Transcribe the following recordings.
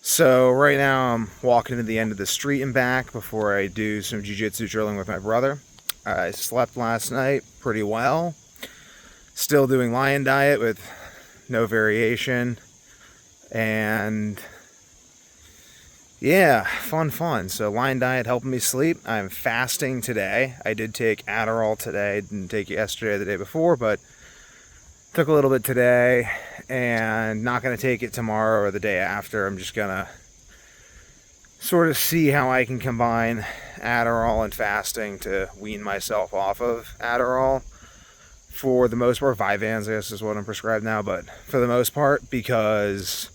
So right now I'm walking to the end of the street and back before I do some jiu-jitsu drilling with my brother. I slept last night pretty well. Still doing lion diet with no variation. And yeah, fun. So lion diet helping me sleep. I'm fasting today. I did take Adderall today. Didn't take it yesterday or the day before, but took a little bit today and not going to take it tomorrow or the day after. I'm just going to sort of see how I can combine Adderall and fasting to wean myself off of Adderall. For the most part, Vyvanse, I guess, is what I'm prescribed now, but for the most part, because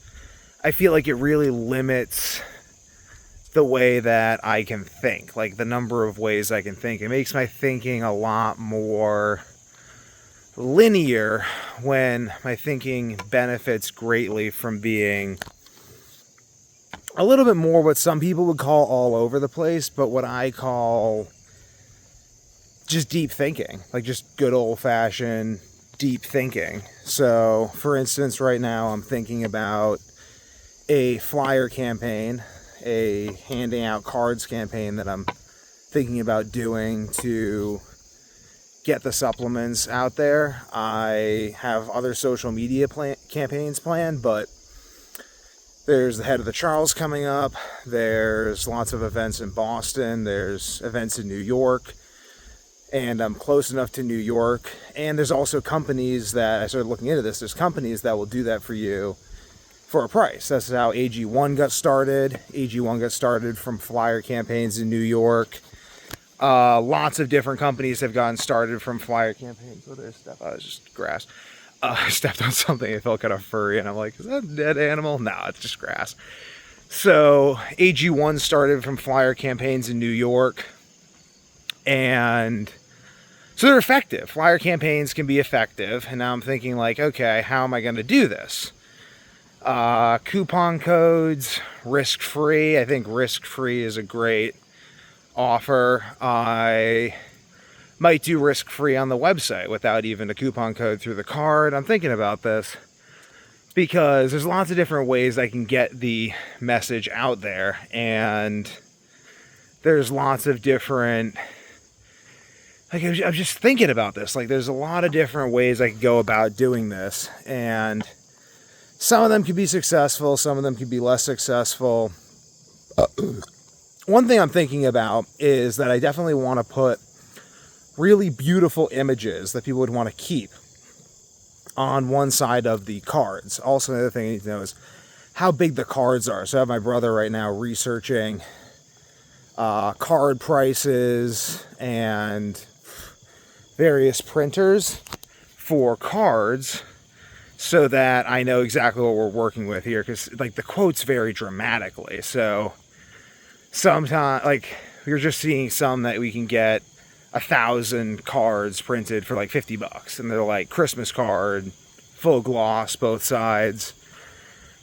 I feel like it really limits the way that I can think, like the number of ways I can think. It makes my thinking a lot more linear when my thinking benefits greatly from being a little bit more what some people would call all over the place, but what I call just deep thinking, like just good old-fashioned deep thinking. So, for instance, right now I'm thinking about a flyer campaign, a handing out cards campaign that I'm thinking about doing to get the supplements out there. I have other social media campaigns planned, but there's the Head of the Charles coming up. There's lots of events in Boston. There's events in New York. And I'm close enough to New York. And there's also companies that, I started looking into this, there's companies that will do that for you for a price. That's how AG1 got started. AG1 got started from flyer campaigns in New York. Lots of different companies have gotten started from flyer campaigns. Oh, there's stuff. Oh, it's just grass. I stepped on something. It felt kind of furry, and I'm like, is that a dead animal? No, it's just grass. So AG1 started from flyer campaigns in New York, and so they're effective. Flyer campaigns can be effective, and now I'm thinking like, okay, how am I going to do this? Coupon codes, risk-free. I think risk-free is a great offer. I might do risk-free on the website without even a coupon code through the card. I'm thinking about this because there's lots of different ways I can get the message out there, and there's lots of different, like, I'm just thinking about this. Like, there's a lot of different ways I could go about doing this, and some of them could be successful, some of them could be less successful. One thing I'm thinking about is that I definitely want to put really beautiful images that people would want to keep on one side of the cards. Also, another thing I need to know is how big the cards are. So I have my brother right now researching card prices and various printers for cards so that I know exactly what we're working with here, because like the quotes vary dramatically. So sometimes, like, we're just seeing some that we can get 1,000 cards printed for like $50, and they're like Christmas card, full gloss, both sides.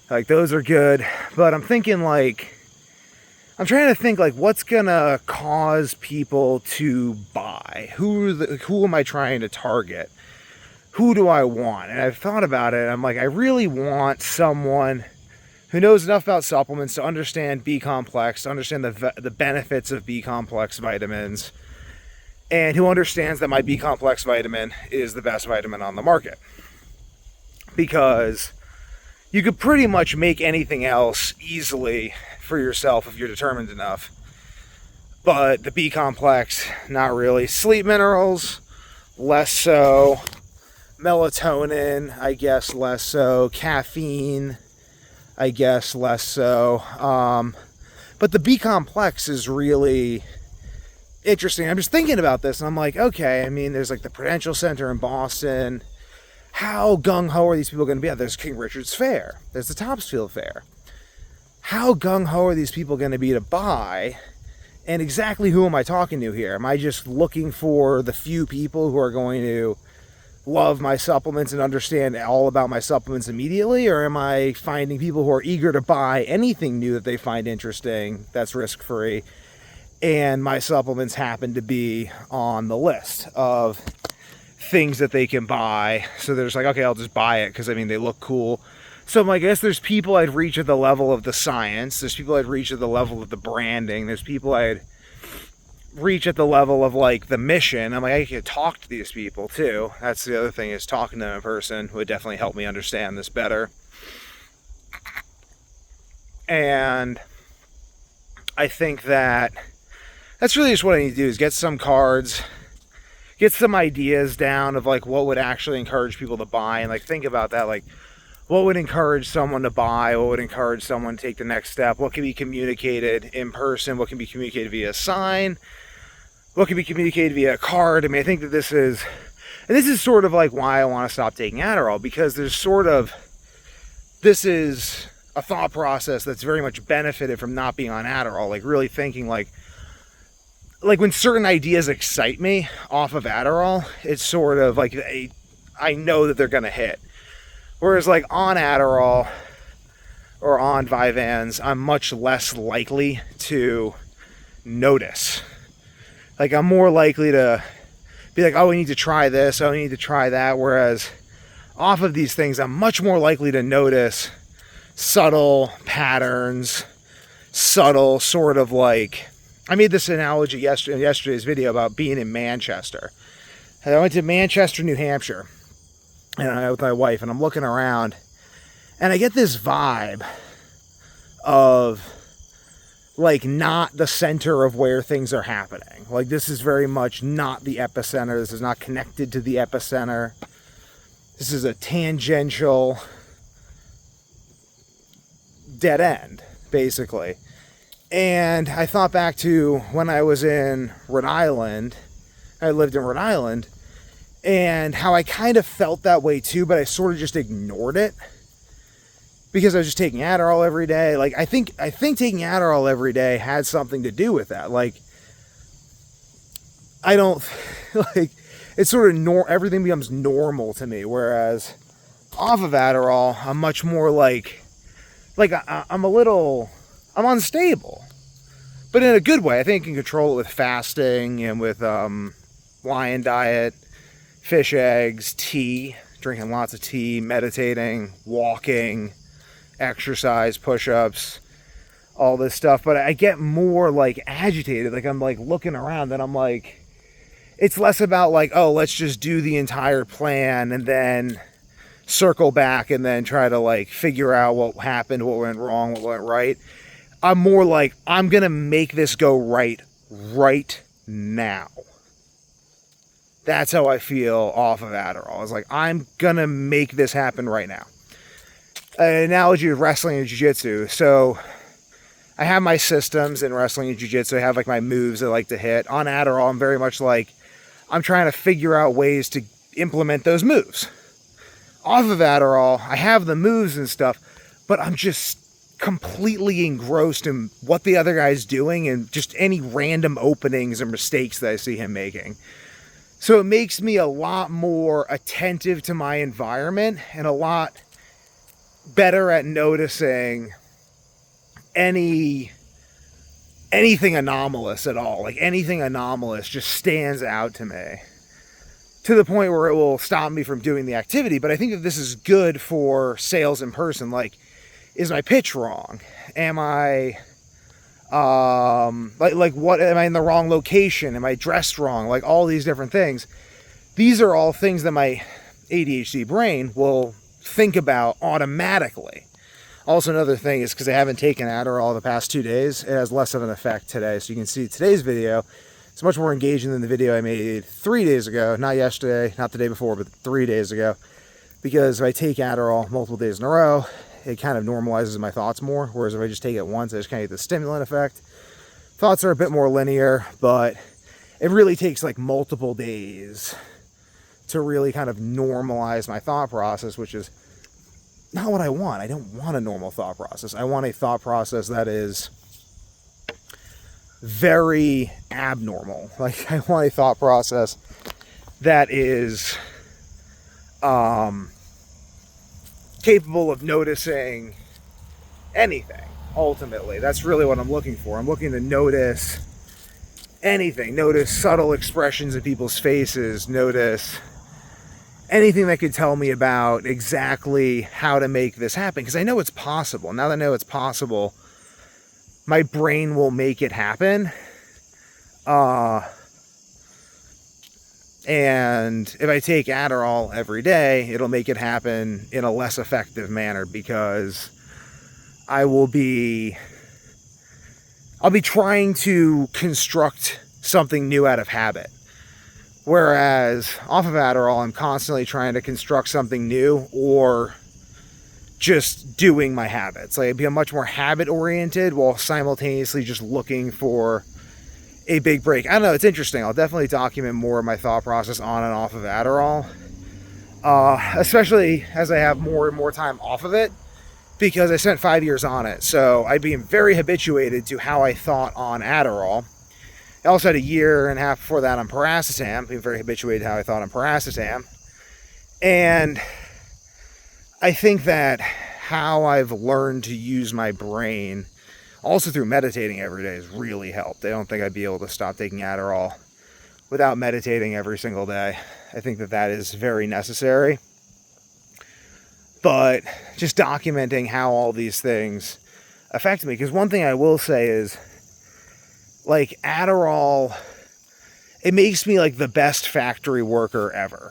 Like, those are good, but I'm thinking like, I'm trying to think like what's gonna cause people to buy. Who am I trying to target? Who do I want? And I've thought about it. I'm like, I really want someone who knows enough about supplements to understand B-complex, to understand the benefits of B-complex vitamins, and who understands that my B-complex vitamin is the best vitamin on the market. Because you could pretty much make anything else easily for yourself if you're determined enough. But the B-complex, not really. Sleep minerals, less so. Melatonin, I guess less so. Caffeine, I guess less so. But the B-complex is really interesting. I'm just thinking about this, and I'm like, okay, I mean, there's like the Prudential Center in Boston. How gung-ho are these people going to be? There's King Richard's Fair. There's the Topsfield Fair. How gung-ho are these people going to be to buy? And exactly who am I talking to here? Am I just looking for the few people who are going to love my supplements and understand all about my supplements immediately? Or am I finding people who are eager to buy anything new that they find interesting that's risk-free? And my supplements happen to be on the list of things that they can buy. So they're just like, okay, I'll just buy it because, I mean, they look cool. So I guess there's people I'd reach at the level of the science. There's people I'd reach at the level of the branding. There's people I'd reach at the level of like the mission. I'm like, I could talk to these people too. That's the other thing, is talking to them in person would definitely help me understand this better. And I think that that's really just what I need to do, is get some cards, get some ideas down of like what would actually encourage people to buy, and like think about that, like what would encourage someone to buy, what would encourage someone to take the next step, what can be communicated in person, what can be communicated via a sign, what can be communicated via a card. I mean, I think that this is sort of like why I want to stop taking Adderall, because this is a thought process that's very much benefited from not being on Adderall. Like really thinking like when certain ideas excite me off of Adderall, it's sort of like I know that they're going to hit. Whereas like on Adderall or on Vyvanse, I'm much less likely to notice. Like I'm more likely to be like, oh, we need to try this, oh, we need to try that. Whereas off of these things, I'm much more likely to notice subtle patterns, subtle sort of like, I made this analogy in yesterday's video about being in Manchester. And I went to Manchester, New Hampshire, and with my wife, and I'm looking around, and I get this vibe of like not the center of where things are happening. Like this is very much not the epicenter. This is not connected to the epicenter. This is a tangential dead end, basically. And I thought back to when I was in Rhode Island. I lived in Rhode Island, and how I kind of felt that way too, but I sort of just ignored it because I was just taking Adderall every day. Like I think taking Adderall every day had something to do with that. Like I don't like it's sort of everything becomes normal to me, whereas off of Adderall I'm much more like I'm unstable, but in a good way. I think I can control it with fasting and with lion diet, fish eggs, tea, drinking lots of tea, meditating, walking, exercise, push-ups, all this stuff. But I get more like agitated, like I'm like looking around and I'm like, it's less about like, oh, let's just do the entire plan and then circle back and then try to like figure out what happened, what went wrong, what went right. I'm more like, I'm gonna make this go right now. That's how I feel off of Adderall. It's like, I'm gonna make this happen right now. An analogy of wrestling and jiu-jitsu. So I have my systems in wrestling and jiu-jitsu. I have like my moves I like to hit. On Adderall, I'm very much like, I'm trying to figure out ways to implement those moves. Off of Adderall, I have the moves and stuff, but I'm just completely engrossed in what the other guy's doing and just any random openings or mistakes that I see him making. So it makes me a lot more attentive to my environment and a lot better at noticing anything anomalous at all. Like anything anomalous just stands out to me, to the point where it will stop me from doing the activity. But I think that this is good for sales in person. Like, is my pitch wrong? Am I what, am I in the wrong location? Am I dressed wrong? Like all these different things. These are all things that my ADHD brain will think about automatically. Also, another thing is because I haven't taken Adderall the past 2 days, it has less of an effect today. So you can see today's video, it's much more engaging than the video I made 3 days ago. Not yesterday, not the day before, but 3 days ago. Because if I take Adderall multiple days in a row, it kind of normalizes my thoughts more. Whereas if I just take it once, I just kind of get the stimulant effect. Thoughts are a bit more linear, but it really takes like multiple days to really kind of normalize my thought process, which is not what I want. I don't want a normal thought process. I want a thought process that is very abnormal. Like I want a thought process that is capable of noticing anything. Ultimately, that's really what I'm looking for. I'm looking to notice anything. Notice subtle expressions in people's faces. Notice anything that could tell me about exactly how to make this happen, because I know it's possible. Now that I know it's possible, my brain will make it happen. And if I take Adderall every day, it'll make it happen in a less effective manner, because I'll be trying to construct something new out of habit. Whereas off of Adderall, I'm constantly trying to construct something new or just doing my habits. Like, I'd be much more habit oriented while simultaneously just looking for a big break. I don't know, it's interesting. I'll definitely document more of my thought process on and off of Adderall, especially as I have more and more time off of it, because I spent 5 years on it. So I'd be very habituated to how I thought on Adderall. I also had a year and a half before that on Paracetam, being very habituated to how I thought on Paracetam. And I think that how I've learned to use my brain, also through meditating every day, has really helped. I don't think I'd be able to stop taking Adderall without meditating every single day. I think that that is very necessary. But just documenting how all these things affect me. Because one thing I will say is, like, Adderall, it makes me like the best factory worker ever.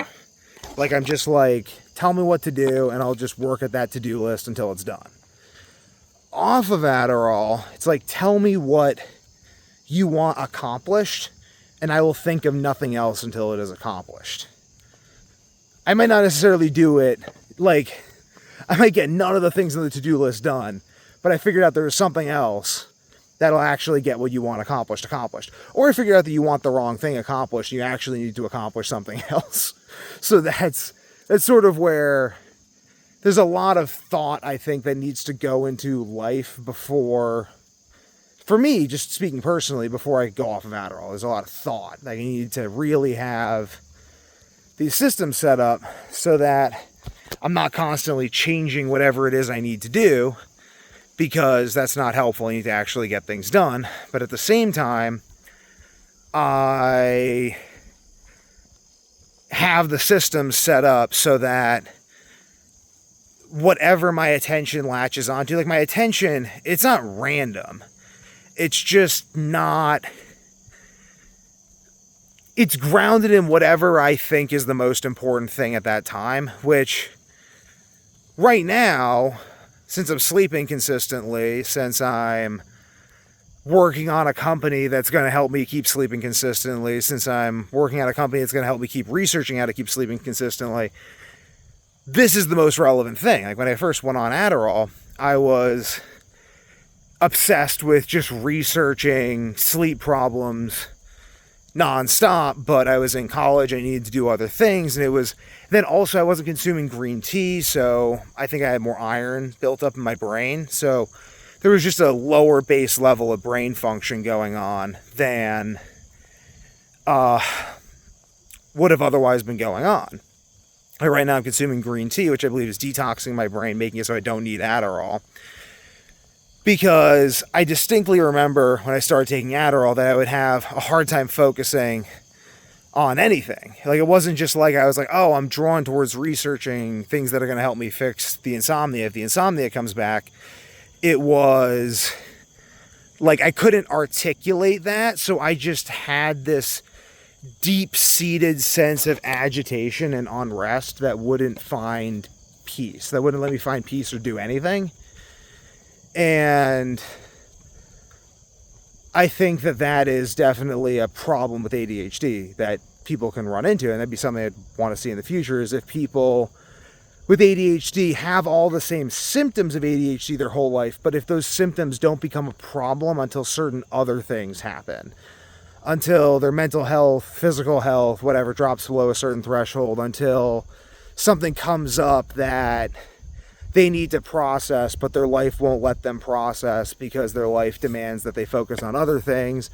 Like, I'm just like, tell me what to do and I'll just work at that to-do list until it's done. Off of Adderall, it's like, tell me what you want accomplished and I will think of nothing else until it is accomplished. I might not necessarily do it, like, I might get none of the things on the to-do list done, but I figured out there was something else that'll actually get what you want accomplished. Or I figured out that you want the wrong thing accomplished, and you actually need to accomplish something else. So that's sort of where there's a lot of thought, I think, that needs to go into life before, for me, just speaking personally, before I go off of Adderall. There's a lot of thought. Like, I need to really have these systems set up so that I'm not constantly changing whatever it is I need to do, because that's not helpful. I need to actually get things done. But at the same time, I have the systems set up so that whatever my attention latches onto, like, my attention, it's not random. It's just not, it's grounded in whatever I think is the most important thing at that time, which right now, since I'm sleeping consistently, since I'm working on a company that's going to help me keep sleeping consistently, since I'm working on a company that's going to help me keep researching how to keep sleeping consistently, this is the most relevant thing. Like, when I first went on Adderall, I was obsessed with just researching sleep problems nonstop, but I was in college, I needed to do other things, and it was, then also I wasn't consuming green tea, so I think I had more iron built up in my brain, so there was just a lower base level of brain function going on than would have otherwise been going on. Like, right now I'm consuming green tea, which I believe is detoxing my brain, making it so I don't need Adderall. Because I distinctly remember when I started taking Adderall that I would have a hard time focusing on anything. Like, it wasn't just like I was like, oh, I'm drawn towards researching things that are going to help me fix the insomnia if the insomnia comes back. It was like I couldn't articulate that, so I just had this deep-seated sense of agitation and unrest that wouldn't find peace, that wouldn't let me find peace or do anything. And I think that that is definitely a problem with ADHD that people can run into, and that'd be something I'd want to see in the future, is if people with ADHD have all the same symptoms of ADHD their whole life, but if those symptoms don't become a problem until certain other things happen, until their mental health, physical health, whatever, drops below a certain threshold, until something comes up that they need to process, but their life won't let them process because their life demands that they focus on other things,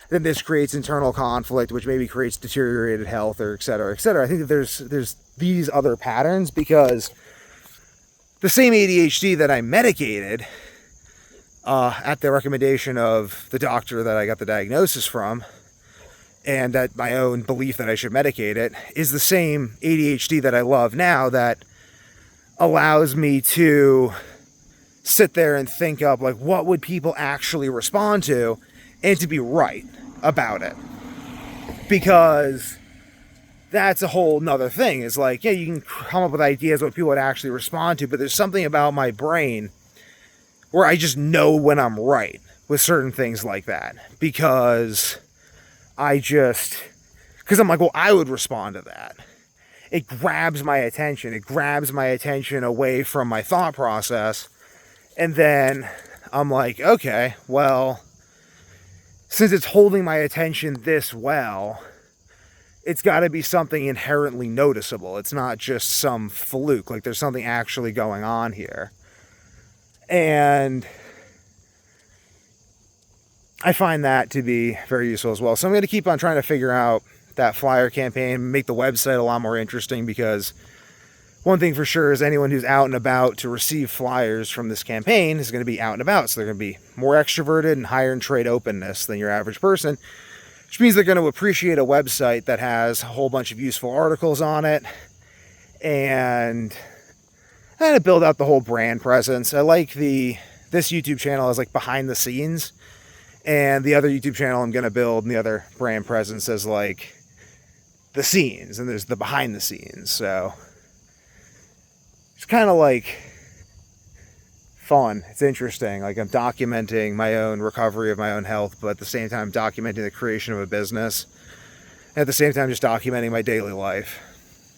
then this creates internal conflict, which maybe creates deteriorated health, or et cetera, et cetera. I think that there's these other patterns, because the same ADHD that I medicated at the recommendation of the doctor that I got the diagnosis from and that my own belief that I should medicate it is the same ADHD that I love now, that allows me to sit there and think of like, what would people actually respond to, and to be right about it. Because that's a whole nother thing. It's like, yeah, you can come up with ideas what people would actually respond to, but there's something about my brain where I just know when I'm right with certain things like that. Because I'm like, well, I would respond to that. It grabs my attention. It grabs my attention away from my thought process. And then I'm like, okay, well, since it's holding my attention this well, it's got to be something inherently noticeable. It's not just some fluke. Like, there's something actually going on here. And I find that to be very useful as well. So I'm going to keep on trying to figure out that flyer campaign, make the website a lot more interesting, because one thing for sure is anyone who's out and about to receive flyers from this campaign is going to be out and about. So they're going to be more extroverted and higher in trade openness than your average person, which means they're going to appreciate a website that has a whole bunch of useful articles on it, and kind of build out the whole brand presence. I like this YouTube channel is like behind the scenes, and the other YouTube channel I'm going to build and the other brand presence is like the scenes, and there's the behind the scenes. So it's kind of like fun. It's interesting. Like, I'm documenting my own recovery of my own health, but at the same time documenting the creation of a business. And at the same time just documenting my daily life.